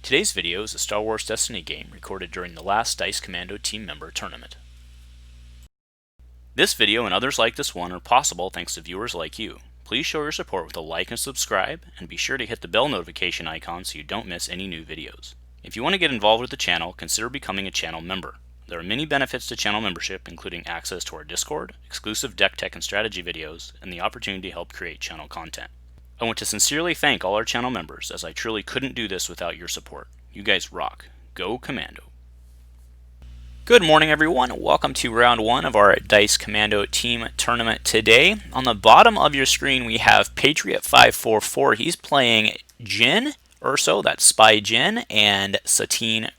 Today's video is a Star Wars Destiny game recorded during the last Dice Commando team member tournament. This video and others like this one are possible thanks to viewers like you. Please show your support with a like and subscribe, and be sure to hit the bell notification icon so you don't miss any new videos. If you want to get involved with the channel, consider becoming a channel member. There are many benefits to channel membership, including access to our Discord, exclusive deck tech and strategy videos, and the opportunity to help create channel content. I want to sincerely thank all our channel members, as I truly couldn't do this without your support. You guys rock. Go Commando. Good morning, everyone. Welcome to round one of our Dice Commando team tournament today. On the bottom of your screen, we have Patriot 544. He's playing Jin, Erso, that's Spy Jin, and Satine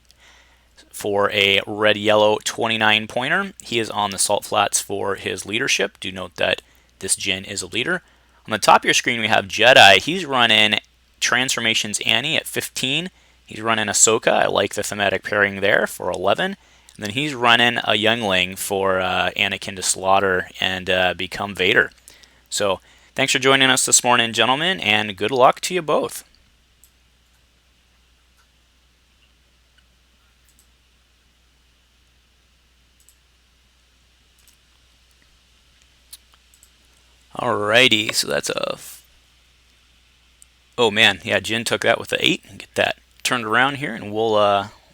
for a red-yellow 29 pointer. He is on the Salt Flats for his leadership. Do note that this Jin is a leader. On the top of your screen, we have Jedi. He's running Transformations Annie at 15. He's running Ahsoka. I like the thematic pairing there for 11. And then he's running a youngling for Anakin to slaughter and become Vader. So thanks for joining us this morning, gentlemen, and good luck to you both. Alrighty, so that's a... Oh man, yeah, Jin took that with the 8. Get that turned around here, and we'll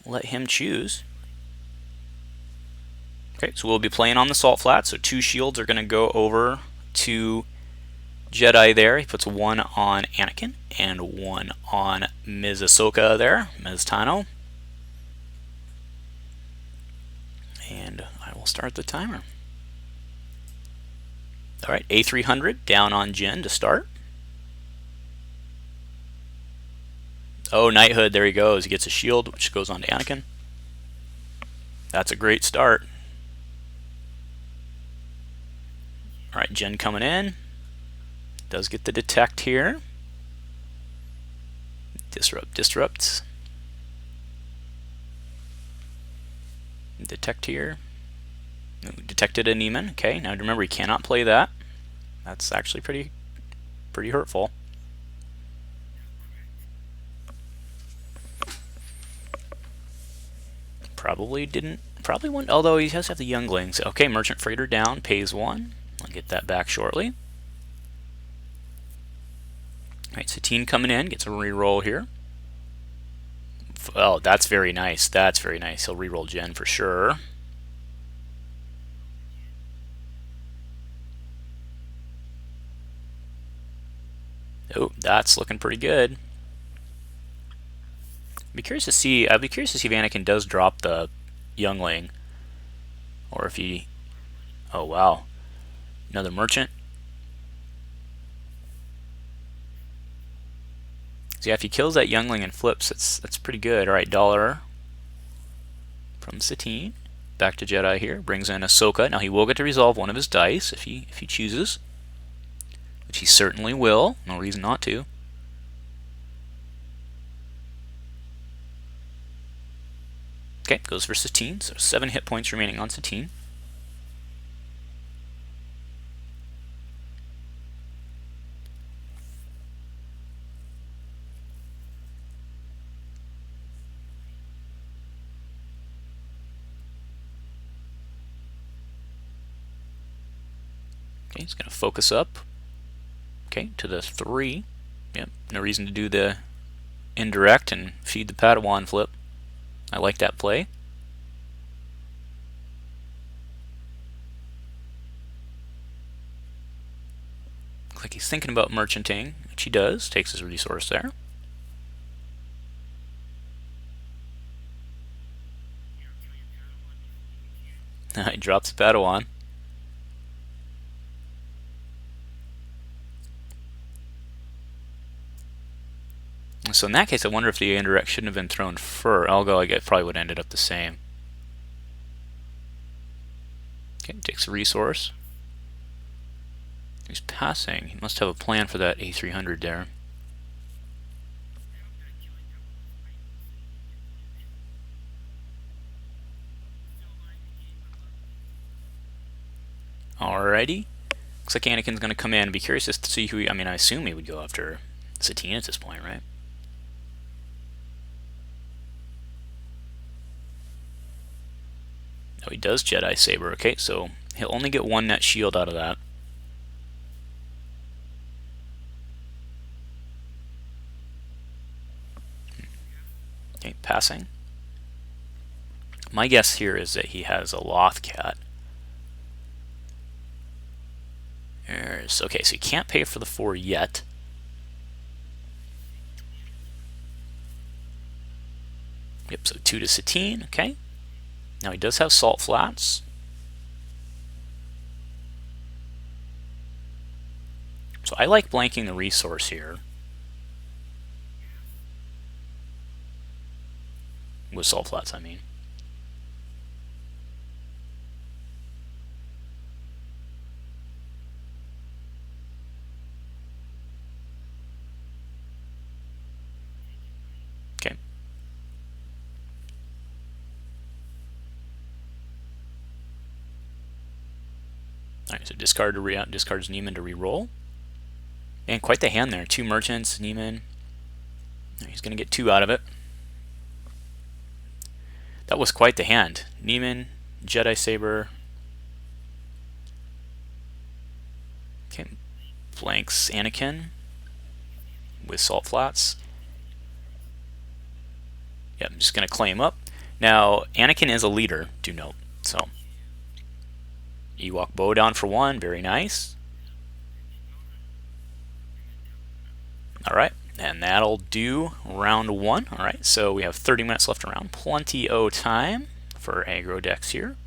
let him choose. Okay, so we'll be playing on the Salt Flat, so 2 shields are going to go over to Jedi there. He puts 1 on Anakin, and 1 on Ms. Ahsoka there, Ms. Tano. And I will start the timer. Alright, A300 down on Jin to start. Oh, Knighthood, there he goes. He gets a shield, which goes on to Anakin. That's a great start. Alright, Jin coming in. Does get the detect here. Disrupts. Detect here. Detected a Neiman. Okay, now remember he cannot play that. That's actually pretty hurtful. Probably wouldn't, although he does have the younglings. Okay, Merchant Freighter down, pays 1. I'll get that back shortly. Alright, Satine coming in, gets a reroll here. Oh, that's very nice. That's very nice. He'll reroll Jin for sure. Oh, that's looking pretty good. I'd be curious to see if Anakin does drop the youngling, or if he... Oh wow, another merchant. So yeah, if he kills that youngling and flips, that's pretty good. All right, dollar from Satine. Back to Jedi here. Brings in Ahsoka. Now he will get to resolve one of his dice if he chooses, which he certainly will. No reason not to. Okay, goes for Satine. So 7 hit points remaining on Satine. Okay, he's going to focus up. Okay, to the 3. Yep, no reason to do the indirect and feed the Padawan flip. I like that play. Looks like he's thinking about merchanting, which he does. Takes his resource there. He drops the Padawan. So in that case, I wonder if the indirect shouldn't have been thrown first. Although I guess probably would have ended up the same. Okay, takes a resource. He's passing. He must have a plan for that A300 there. Alrighty. Looks like Anakin's going to come in. Be curious to see who I assume he would go after Satine at this point, right? Oh, he does Jedi Saber. Okay, so he'll only get one net shield out of that. Okay, passing. My guess here is that he has a Lothcat. Okay, so he can't pay for the 4 yet. Yep, so 2 to Satine, okay. Now he does have Salt Flats. So I like blanking the resource here. With Salt Flats, I mean. Okay. Alright, so discards Neiman to re-roll. And quite the hand there. 2 merchants, Neiman. He's going to get 2 out of it. That was quite the hand. Neiman, Jedi Saber. Okay, blanks Anakin with Salt Flats. Yeah, I'm just going to claim up. Now, Anakin is a leader, do note. So, Ewok bow down for 1, very nice. Alright, and that'll do round 1. Alright, so we have 30 minutes left around. Plenty o' time for aggro decks here.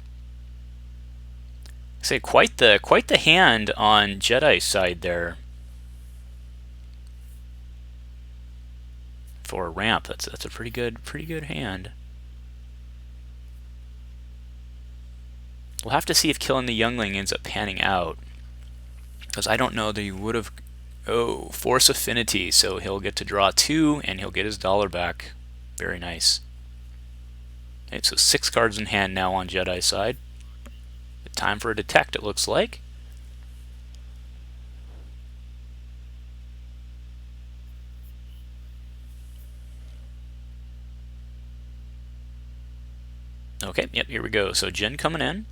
Say quite the hand on Jedi's side there. For a ramp, that's a pretty good hand. We'll have to see if killing the youngling ends up panning out, because I don't know that he would have. Oh, Force Affinity, so he'll get to draw 2 and he'll get his dollar back. Very nice. Okay, so 6 cards in hand now on Jedi's side. Time for a detect, it looks like. Okay, yep, here we go. So Jin coming in.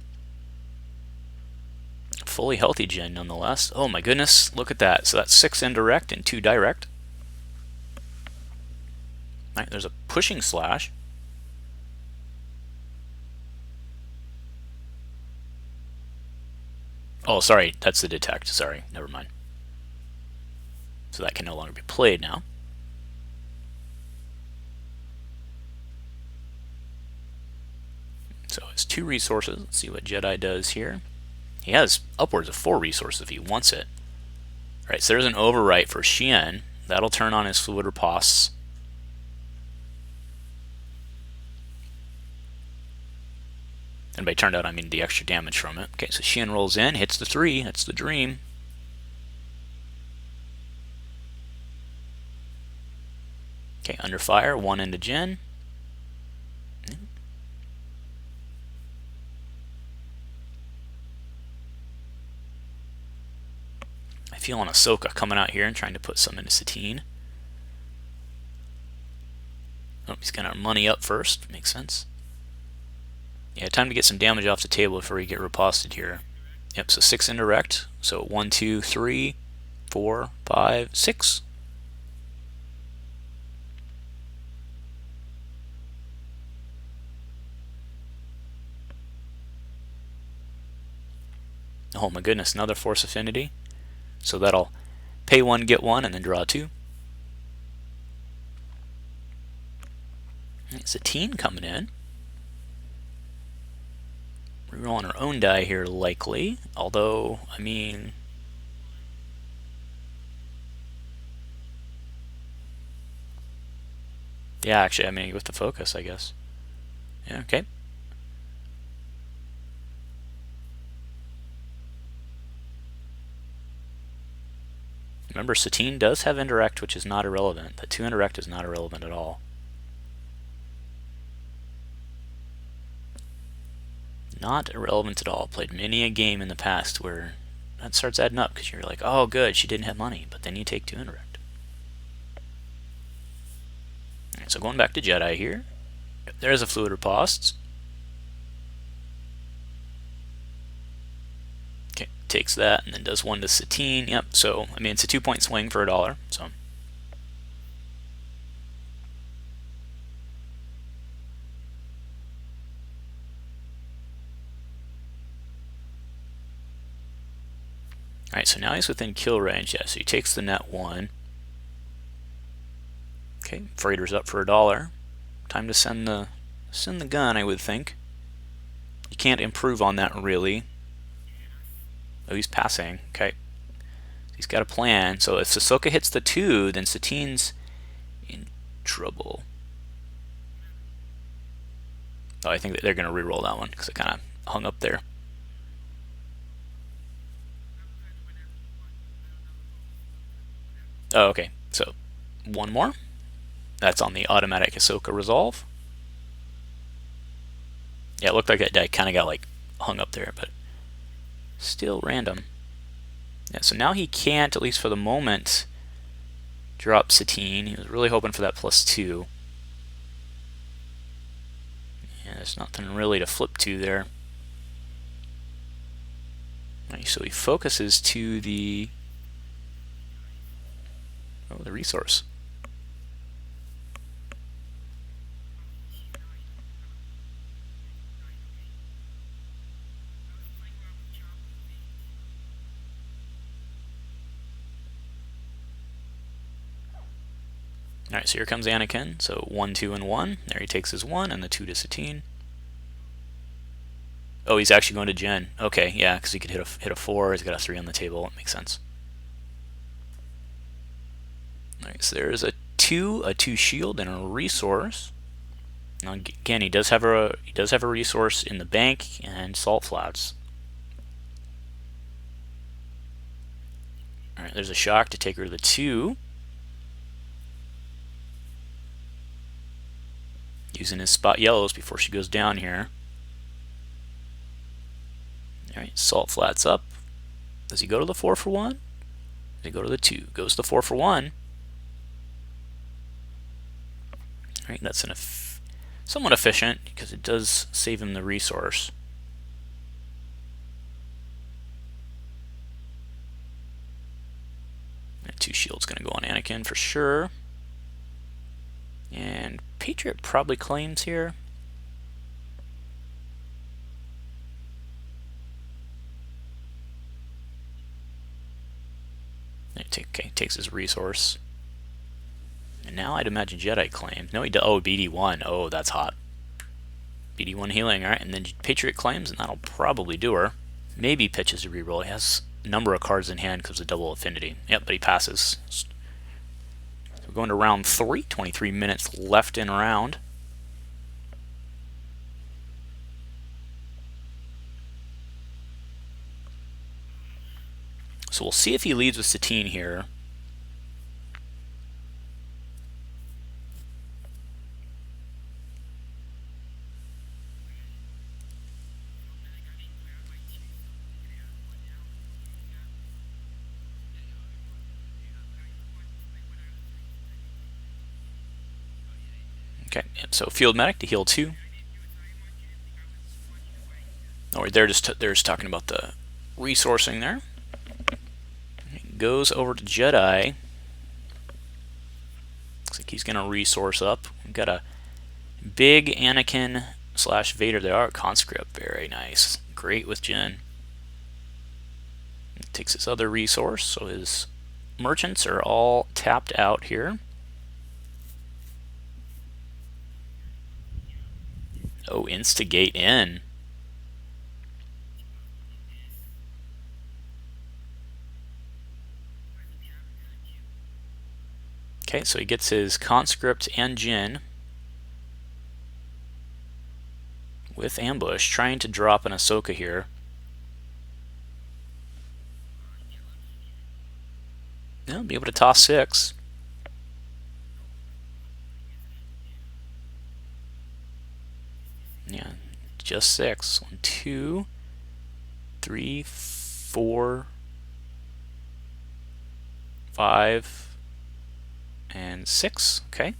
Fully healthy Jin nonetheless. Oh my goodness, look at that. So that's 6 indirect and 2 direct. Alright, there's a pushing slash. Oh, sorry, that's the detect. Sorry, never mind. So that can no longer be played now. So it's 2 resources. Let's see what Jedi does here. He has upwards of 4 resources if he wants it. Alright, so there's an overwrite for Xian. That'll turn on his fluid riposts. And by turned out, I mean the extra damage from it. Okay, so Xian rolls in, hits the 3. That's the dream. Okay, under fire, 1 into Jin. I feel on Ahsoka coming out here and trying to put some into Satine. Oh, he's got our money up first. Makes sense. Yeah, time to get some damage off the table before you get riposted here. Yep, so 6 indirect. So 1, 2, 3, 4, 5, 6. Oh my goodness, another Force Affinity. So that'll pay 1, get 1, and then draw 2. It's a teen coming in. Rerolling our own die here, likely. Although, I mean... yeah, actually, I mean, with the focus, I guess. Yeah, okay. Remember, Satine does have indirect, which is not irrelevant. The 2 indirect is not irrelevant at all. Not irrelevant at all. Played many a game in the past where that starts adding up because you're like, oh, good, she didn't have money. But then you take 2 indirect. Alright, so going back to Jedi here. There's a fluid riposte. takes that and then does one to Satine. Yep, so, I mean, it's a 2-point swing for $1, so. Alright, so now he's within kill range. Yeah, so he takes the net 1. Okay, freighter's up for $1. Time to send the gun, I would think. You can't improve on that really. Oh, he's passing. Okay. He's got a plan. So if Ahsoka hits the 2, then Satine's in trouble. Oh, I think that they're going to re-roll that one because it kind of hung up there. Oh, okay. So, one more. That's on the automatic Ahsoka resolve. Yeah, it looked like that die kind of got like hung up there, but still random. Yeah, so now he can't, at least for the moment, drop Satine. He was really hoping for that +2. Yeah, there's nothing really to flip to there. Right, so he focuses to the resource. Alright, so here comes Anakin. So 1, 2, and 1. There he takes his 1 and the 2 to Satine. Oh, he's actually going to Jyn. Okay, yeah, because he could hit a 4. He's got a 3 on the table. It makes sense. Alright, so there's a 2 shield, and a resource. Now again, he does have a resource in the bank and salt flats. Alright, there's a shock to take her to the 2. Using his spot yellows before she goes down here. Alright, salt flats up. Does he go to the 4 for 1? Does he go to the 2? Goes to the 4 for 1. Alright, that's somewhat efficient because it does save him the resource. And 2 shields going to go on Anakin for sure. And Patriot probably claims here. Okay, takes his resource. And now I'd imagine Jedi claims. No, he does. Oh, BD1. Oh, that's hot. BD1 healing, alright. And then Patriot claims, and that'll probably do her. Maybe pitches a reroll. He has a number of cards in hand because of double affinity. Yep, but he passes. So we're going to round 3. 23 minutes left in round. So we'll see if he leads with Satine here. Okay, so field medic to heal 2. Oh, they're just talking about the resourcing there. Goes over to Jedi. Looks like he's going to resource up. We've got a big Anakin / Vader there. Conscript, very nice. Great with Jyn. Takes his other resource, so his merchants are all tapped out here. Oh, instigate in. Okay, so he gets his conscript and Jyn with ambush, trying to drop an Ahsoka here. No, be able to toss 6. Yeah, just 6. 1, 2, 3, 4, 5, and 6. Okay.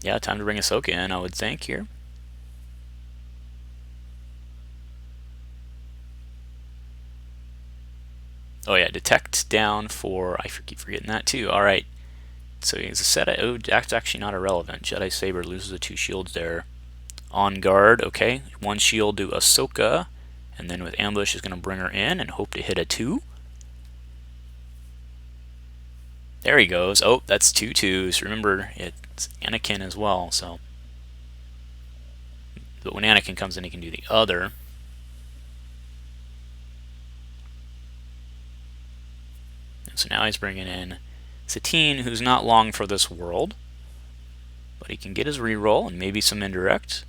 Yeah, time to bring Ahsoka in, I would think, here. Oh yeah, detect down for, I keep forgetting that too. Alright, so he has a set of, oh, that's actually not irrelevant. Jedi Saber loses the 2 shields there. On guard, okay. 1 shield to Ahsoka, and then with ambush is going to bring her in and hope to hit a 2. There he goes. Oh, that's 2 2s. Remember, it's Anakin as well, so. But when Anakin comes in, he can do the other. And so now he's bringing in Satine, who's not long for this world. But he can get his reroll and maybe some indirect.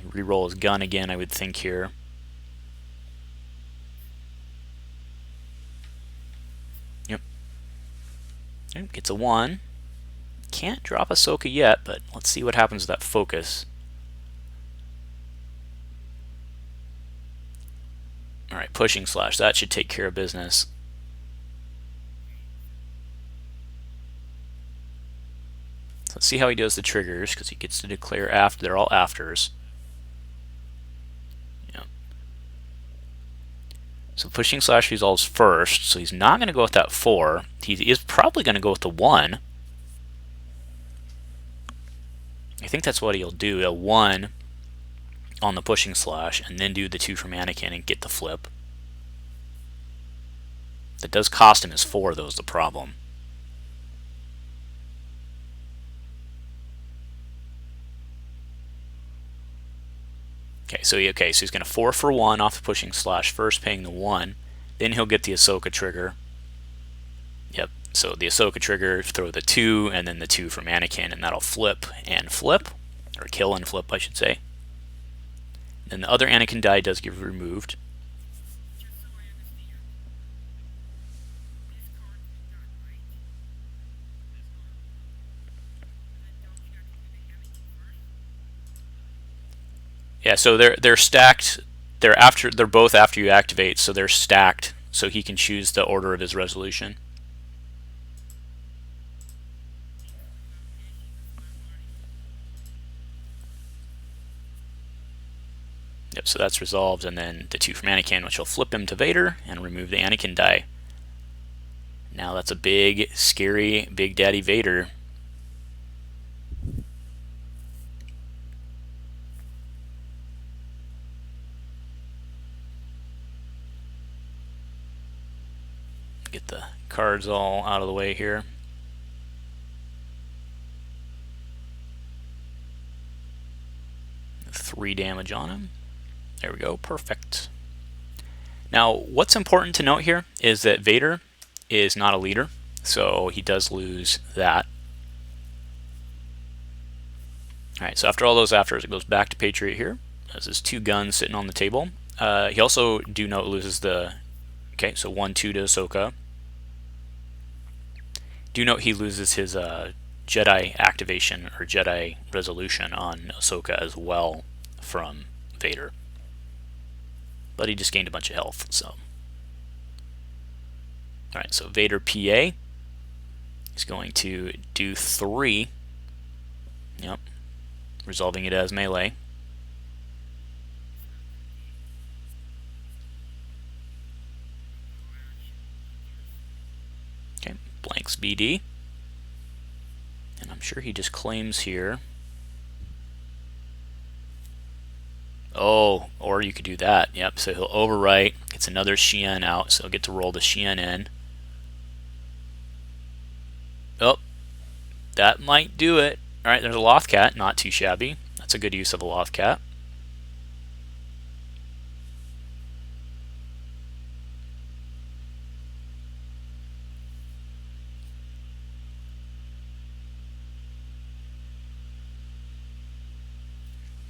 Reroll his gun again, I would think here. Yep. Gets a 1. Can't drop Ahsoka yet, but let's see what happens with that focus. Alright, pushing slash. That should take care of business. So let's see how he does the triggers, because he gets to declare after. They're all afters. Yep. So pushing slash resolves first, so he's not going to go with that 4. He is probably going to go with the 1. I think that's what he'll do, a 1 on the pushing slash, and then do the 2 from Anakin and get the flip. That does cost him his 4, though, is the problem. Okay, so he's going to 4 for 1 off the pushing slash first, paying the 1. Then he'll get the Ahsoka trigger. Yep, so the Ahsoka trigger, throw the 2, and then the 2 from Anakin, and that'll flip and flip. Or kill and flip, I should say. Then the other Anakin die does get removed. Yeah, so they're stacked. They're both after you activate, so they're stacked. So he can choose the order of his resolution. Yep, so that's resolved, and then the 2 from Anakin, which will flip him to Vader and remove the Anakin die. Now that's a big, scary, Big Daddy Vader. Get the cards all out of the way here. Three damage on him. There we go, perfect. Now, what's important to note here is that Vader is not a leader, so he does lose that. Alright, so after all those afters, it goes back to Patriot here. Has his 2 guns sitting on the table. He also, do note, loses the... Okay, so 1-2 to Ahsoka. Do note he loses his Jedi activation or Jedi resolution on Ahsoka as well from Vader. But he just gained a bunch of health, so. Alright, so Vader PA is going to do 3. Yep. Resolving it as melee. Okay, blanks BD. And I'm sure he just claims here. Oh, or you could do that. Yep, so he'll overwrite. Gets another Xian out, so he'll get to roll the Xian in. Oh, that might do it. Alright, there's a Lothcat, not too shabby. That's a good use of a Lothcat.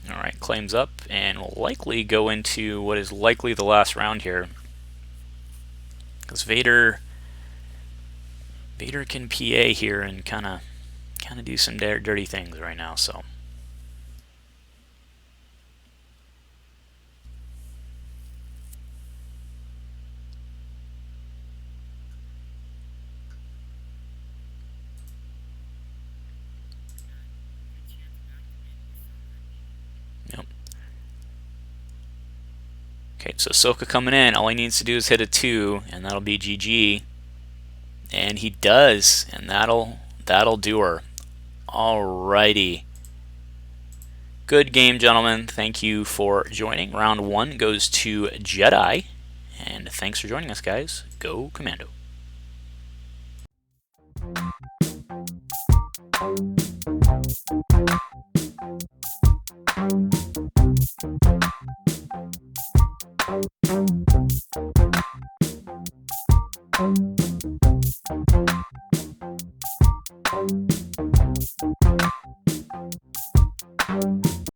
Alright, claims up, and we'll likely go into what is likely the last round here. Because Vader can PA here and kind of do some dirty things right now, so. Okay, so Ahsoka coming in. All he needs to do is hit a 2, and that'll be GG. And he does, and that'll do her. Alrighty. Good game, gentlemen. Thank you for joining. Round 1 goes to Jedi. And thanks for joining us, guys. Go Commando.